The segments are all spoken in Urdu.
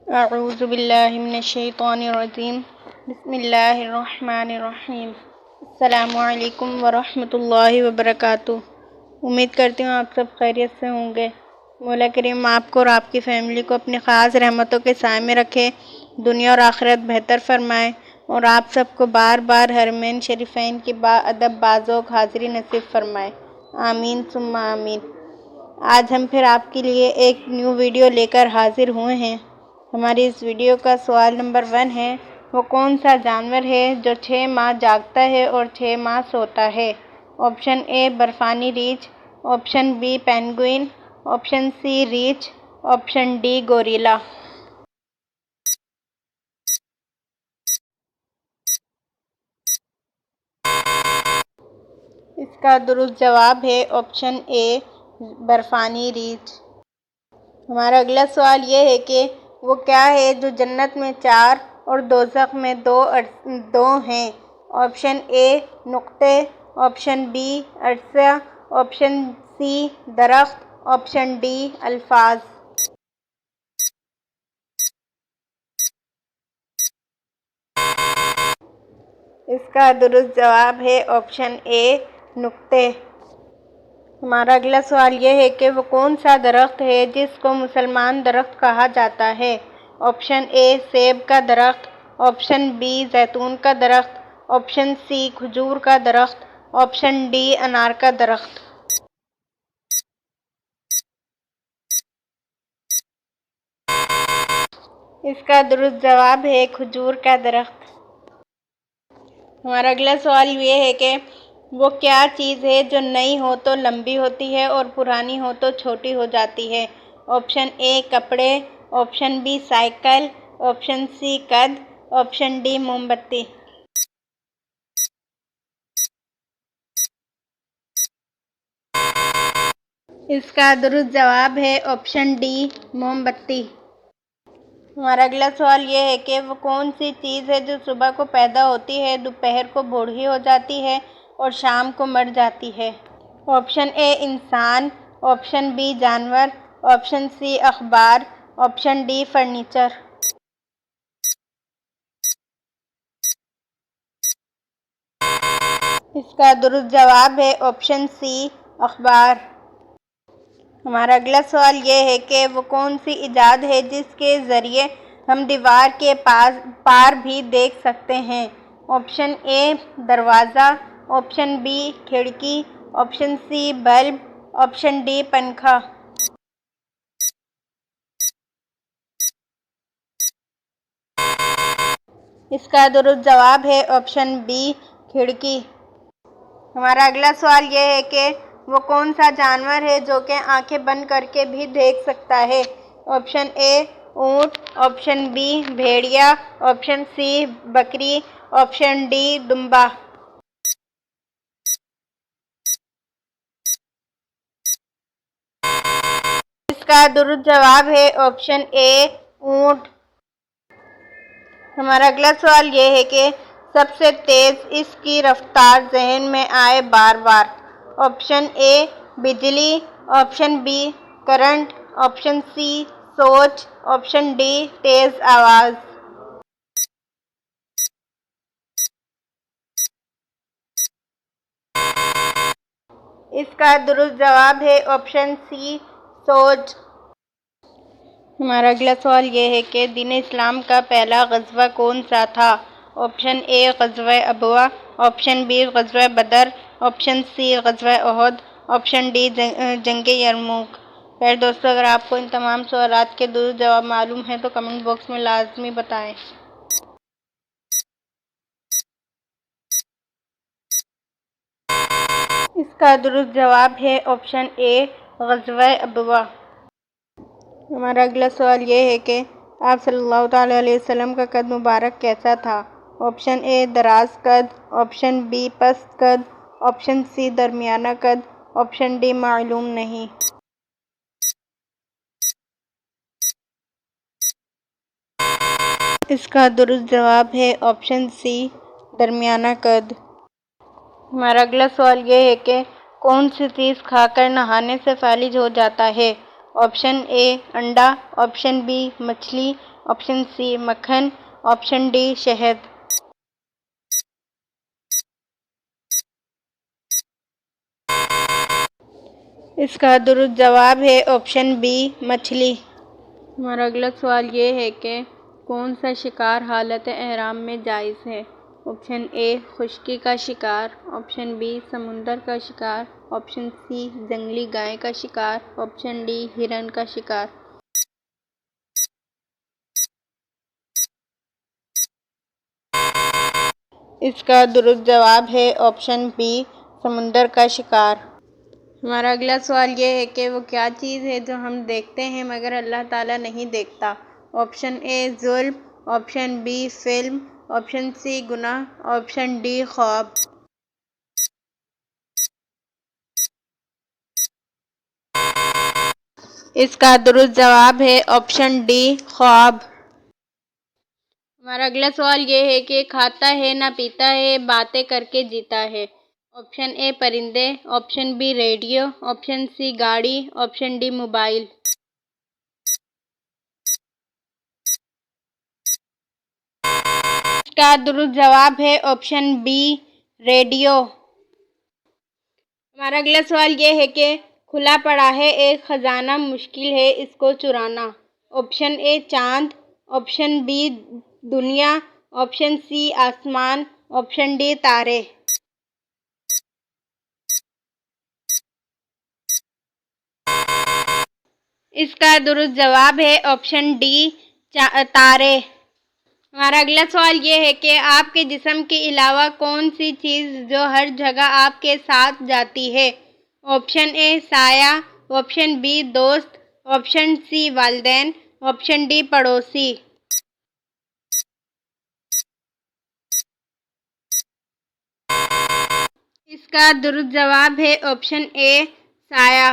اعوذ باللہ من الشیطان الرجیم بسم اللہ الرحمن الرحیم السلام علیکم ورحمۃ اللہ وبرکاتہ۔ امید کرتی ہوں آپ سب خیریت سے ہوں گے۔ مولا کریم آپ کو اور آپ کی فیملی کو اپنی خاص رحمتوں کے سائے میں رکھے، دنیا اور آخرت بہتر فرمائے، اور آپ سب کو بار بار حرمین شریفین کی باادب بازوق حاضری نصیب فرمائے، آمین ثم آمین۔ آج ہم پھر آپ کے لیے ایک نیو ویڈیو لے کر حاضر ہوئے ہیں۔ ہماری اس ویڈیو کا سوال نمبر 1 ہے، وہ کون سا جانور ہے جو 6 ماہ جاگتا ہے اور 6 ماہ سوتا ہے؟ آپشن اے برفانی ریچھ، option B penguin, option C ریچھ، آپشن ڈی گوریلا۔ اس کا درست جواب ہے آپشن اے برفانی ریچھ۔ ہمارا اگلا سوال یہ ہے کہ وہ کیا ہے جو جنت میں 4 اور دوزخ میں 2 ہیں؟ آپشن اے نقطے، آپشن بی عرصہ، آپشن سی درخت، آپشن ڈی الفاظ۔ اس کا درست جواب ہے آپشن اے نقطے۔ ہمارا اگلا سوال یہ ہے کہ وہ کون سا درخت ہے جس کو مسلمان درخت کہا جاتا ہے؟ آپشن اے سیب کا درخت، آپشن بی زیتون کا درخت، آپشن سی کھجور کا درخت، آپشن ڈی انار کا درخت۔ اس کا درست جواب ہے کھجور کا درخت۔ ہمارا اگلا سوال یہ ہے کہ وہ کیا چیز ہے جو نئی ہو تو لمبی ہوتی ہے اور پرانی ہو تو چھوٹی ہو جاتی ہے؟ آپشن اے کپڑے، option B cycle, option C قد، آپشن ڈی موم بتی۔ اس کا درست جواب ہے آپشن ڈی موم بتی۔ ہمارا اگلا سوال یہ ہے کہ وہ کون سی چیز ہے جو صبح کو پیدا ہوتی ہے، دوپہر کو بوڑھی ہو جاتی ہے اور شام کو مر جاتی ہے؟ آپشن اے انسان، آپشن بی جانور، آپشن سی اخبار، آپشن ڈی فرنیچر۔ اس کا درست جواب ہے آپشن سی اخبار۔ ہمارا اگلا سوال یہ ہے کہ وہ کون سی ایجاد ہے جس کے ذریعے ہم دیوار کے پار بھی دیکھ سکتے ہیں؟ آپشن اے دروازہ، آپشن بی کھڑکی، option C bulb, option D پنکھا۔ اس کا درست جواب ہے آپشن بی کھڑکی۔ ہمارا اگلا سوال یہ ہے کہ وہ کون سا جانور ہے جو کہ آنکھیں بند کر کے بھی دیکھ سکتا ہے؟ آپشن اے اونٹ، آپشن بی بھیڑیا، آپشن سی بکری، آپشن ڈی دمبا۔ اس کا درست جواب ہے آپشن اے اونٹ۔ ہمارا اگلا سوال یہ ہے کہ سب سے تیز اس کی رفتار ذہن میں آئے بار بار۔ آپشن اے بجلی، option B current, option C سوچ، آپشن ڈی تیز آواز۔ اس کا درست جواب ہے آپشن سی سوچ۔ ہمارا اگلا سوال یہ ہے کہ دین اسلام کا پہلا غزوہ کون سا تھا؟ آپشن اے غزوہ ابوا، آپشن بی غزوہ بدر، آپشن سی غزوہ احد، آپشن ڈی جنگ یرموک۔ پھر دوستو اگر آپ کو ان تمام سوالات کے درست جواب معلوم ہیں تو کمنٹ باکس میں لازمی بتائیں۔ اس کا درست جواب ہے آپشن اے غزوہ ابوا۔ ہمارا اگلا سوال یہ ہے کہ آپ صلی اللہ تعالیٰ علیہ وسلم کا قد مبارک کیسا تھا؟ آپشن اے دراز قد، آپشن بی پست قد، آپشن سی درمیانہ قد، آپشن ڈی معلوم نہیں۔ اس کا درست جواب ہے آپشن سی درمیانہ قد۔ ہمارا اگلا سوال یہ ہے کہ کون سی چیز کھا کر نہانے سے فالج ہو جاتا ہے؟ آپشن اے انڈا، آپشن بی مچھلی، آپشن سی مکھن، آپشن ڈی شہد۔ اس کا درست جواب ہے آپشن بی مچھلی۔ ہمارا اگلا سوال یہ ہے کہ کون سا شکار حالت احرام میں جائز ہے؟ آپشن اے خشکی کا شکار، آپشن بی سمندر کا شکار، آپشن سی جنگلی گائے کا شکار، آپشن ڈی ہرن کا شکار۔ اس کا درست جواب ہے آپشن بی سمندر کا شکار۔ ہمارا اگلا سوال یہ ہے کہ وہ کیا چیز ہے جو ہم دیکھتے ہیں مگر اللہ تعالیٰ نہیں دیکھتا؟ آپشن اے ظلم، option B film, option C گناہ، آپشن ڈی خواب۔ اس کا درست جواب ہے آپشن ڈی خواب۔ ہمارا اگلا سوال یہ ہے کہ کھاتا ہے نہ پیتا ہے باتیں کر کے جیتا ہے؟ آپشن اے پرندے، option B radio, option C گاڑی، آپشن ڈی موبائل۔ اس کا درست جواب ہے آپشن بی ریڈیو۔ ہمارا اگلا سوال یہ ہے کہ کھلا پڑا ہے ایک خزانہ مشکل ہے اس کو چرانا؟ آپشن اے چاند، آپشن بی دنیا، آپشن سی آسمان، آپشن ڈی تارے۔ اس کا درست جواب ہے آپشن ڈی تارے۔ ہمارا اگلا سوال یہ ہے کہ آپ کے جسم کے علاوہ کون سی چیز جو ہر جگہ آپ کے ساتھ جاتی ہے؟ آپشن اے سایہ، آپشن بی دوست، آپشن سی والدین، آپشن ڈی پڑوسی۔ اس کا درست جواب ہے آپشن اے سایہ۔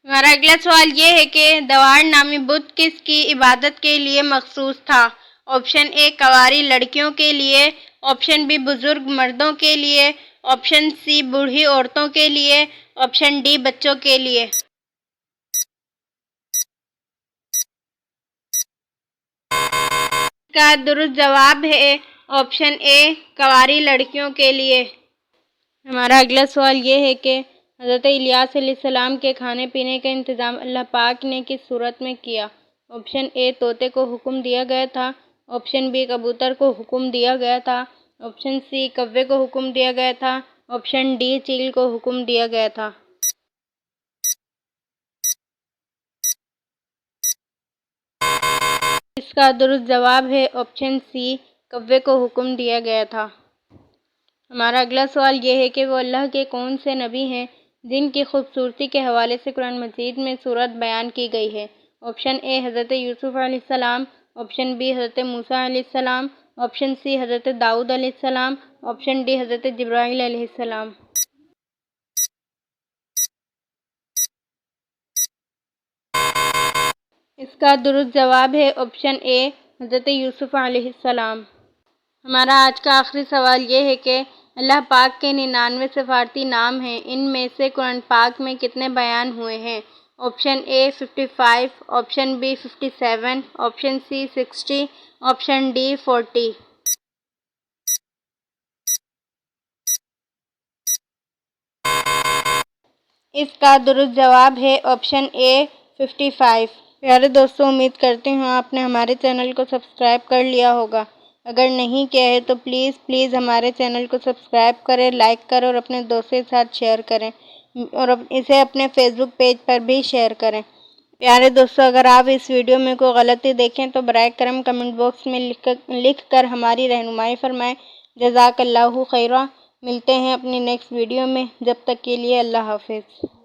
ہمارا اگلا سوال یہ ہے کہ دوار نامی بت کس کی عبادت کے لیے مخصوص تھا؟ آپشن اے کنواری لڑکیوں کے لیے، آپشن بی بزرگ مردوں کے لیے، آپشن سی بوڑھی عورتوں کے لیے، آپشن ڈی بچوں کے لیے۔ اس کا درست جواب ہے آپشن اے کنواری لڑکیوں کے لیے۔ ہمارا اگلا سوال یہ ہے کہ حضرت الیاس علیہ السلام کے کھانے پینے کا انتظام اللہ پاک نے کس صورت میں کیا؟ آپشن اے طوطے کو حکم دیا گیا تھا، آپشن بی کبوتر کو حکم دیا گیا تھا، آپشن سی کوے کو حکم دیا گیا تھا، آپشن ڈی چیل کو حکم دیا گیا تھا۔ اس کا درست جواب ہے آپشن سی کوے کو حکم دیا گیا تھا۔ ہمارا اگلا سوال یہ ہے کہ وہ اللہ کے کون سے نبی ہیں جن کی خوبصورتی کے حوالے سے قرآن مجید میں سورت بیان کی گئی ہے؟ آپشن اے حضرت یوسف علیہ السلام، آپشن بی حضرت موسیٰ علیہ السلام، آپشن سی حضرت داؤد علیہ السلام، آپشن ڈی حضرت جبرائیل علیہ السلام۔ اس کا درست جواب ہے آپشن اے حضرت یوسف علیہ السلام۔ ہمارا آج کا آخری سوال یہ ہے کہ اللہ پاک کے 99 سفارتی نام ہیں، ان میں سے قرآن پاک میں کتنے بیان ہوئے ہیں؟ Option A 55، option B 57، option C 60، option D 40۔ اس کا درست جواب ہے آپشن اے 55۔ پیارے دوستو، امید کرتی ہوں آپ نے ہمارے چینل کو سبسکرائب کر لیا ہوگا۔ اگر نہیں کیا ہے تو پلیز ہمارے چینل کو سبسکرائب کریں، لائک کریں اور اپنے دوستوں کے ساتھ شیئر کریں اور اسے اپنے فیس بک پیج پر بھی شیئر کریں۔ پیارے دوستو، اگر آپ اس ویڈیو میں کوئی غلطی دیکھیں تو براہ کرم کمنٹ باکس میں لکھ کر ہماری رہنمائی فرمائیں۔ جزاک اللہ خیرا۔ ملتے ہیں اپنی نیکسٹ ویڈیو میں، جب تک کے لیے اللہ حافظ۔